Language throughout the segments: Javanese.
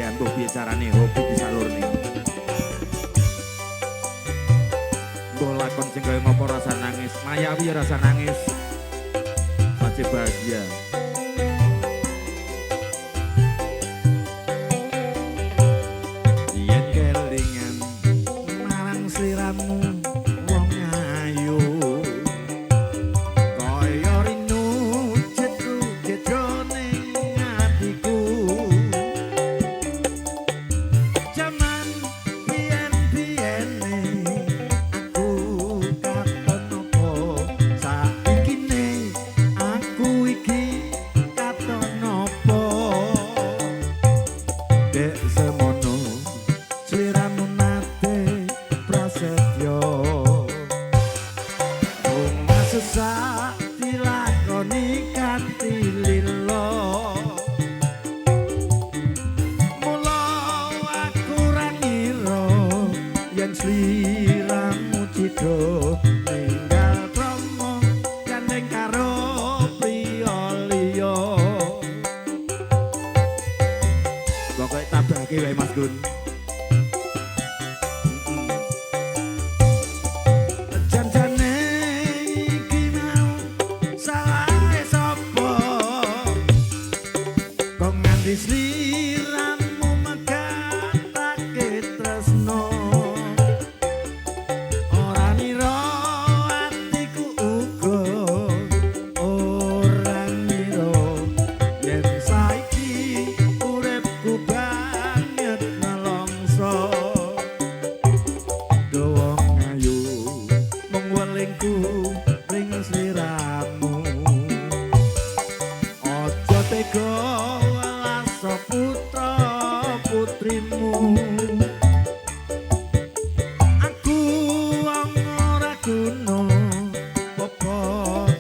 ya mbuh piye carane hobi disalurne. Mbuh lakon sing kaya ngopo rasa nangis, mayawi ya rasa nangis. Wajib bahagia. Yen kelingan marang sliramu wong ayu. Kaya rindu jedro-jedrone atiku. Jaman biyen-biyene aku katon opo, saikine aku iki katon opo. Dek semono sliramu nate prasetyo. Omah sesak dilakoni kanthi lilo. Mula aku ra ngira yen sliramu cida ninggal promo gandeng karo priya liya. Pokoke tabake wae Mas Gun. Janjane iki mau salahe sapa? Kok nganti sliramu megatake tresno. Ora nira atiku uga ora nira yen saiki uripku banget nelongso. Wong ayu mung welingku ring sliramu. Aja tega laso putra putrimu. Aku wong ora guna apa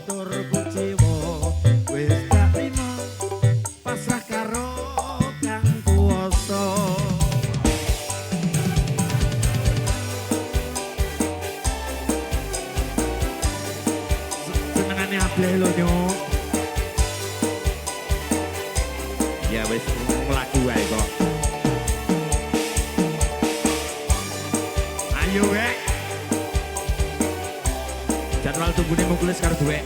tur kuciwa. Wis tak trima pasrah karo kang kuwasa. Senengane able lho nyok. Ya wis mlaku wae kok. Ayo wek. Jadwal tunggune mukulis karo duwek.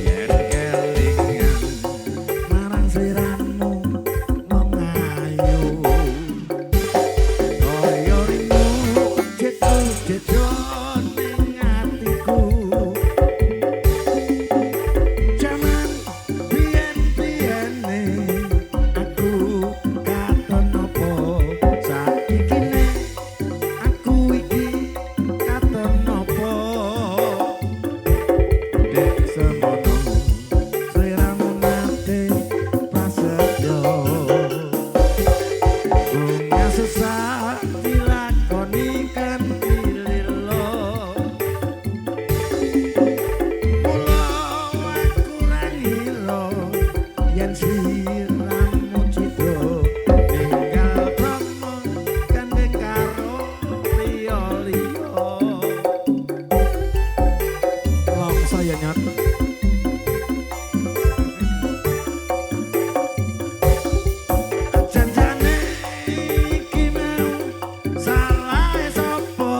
Yen kelingan marang sliramu wong ayu. Kaya rindu jedro-jedro ning atiku. Jaman biyen-biyene aku katon opo, saikine aku iki katon opo. Dek semono sliramu nate prasetyo. Bunga sesak dilakoni kanthi lilo. Mula aku ra ngira yen sliramu cida ninggal promo gandeng karo priya liya. Longso ya nyot. Janjane iki mau salahe sapa?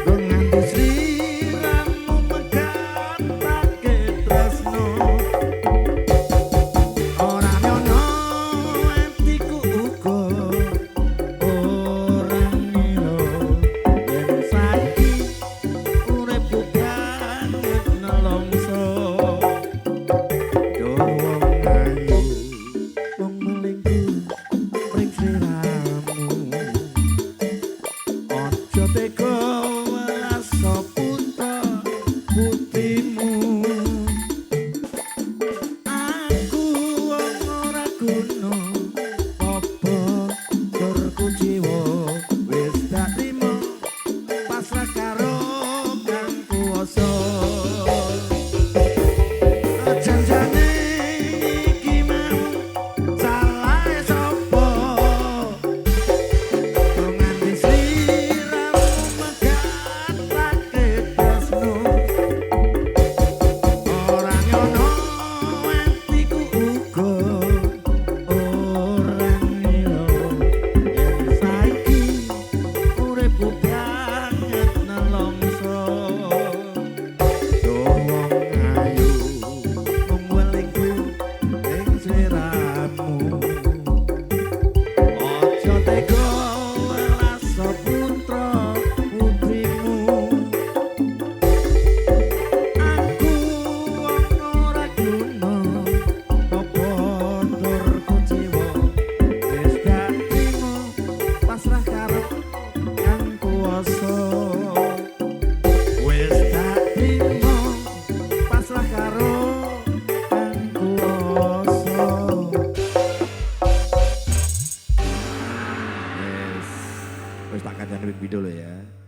Kok nganti sliramu megatake tresno. Ora nyono atiku uga ora ngira yen saiki uripku banget nelongso. Yo wong ayu wong melingku ring sliramu. Aja tega laso putra putrimu. Aku wong ora guna apa tur kuciwa. Wis tak trima pasrah karo kang kuwasa. Janjane iki mau salahe sapa? Kok nganti sliramu megatake tresno. Wis tak kancani video lo ya.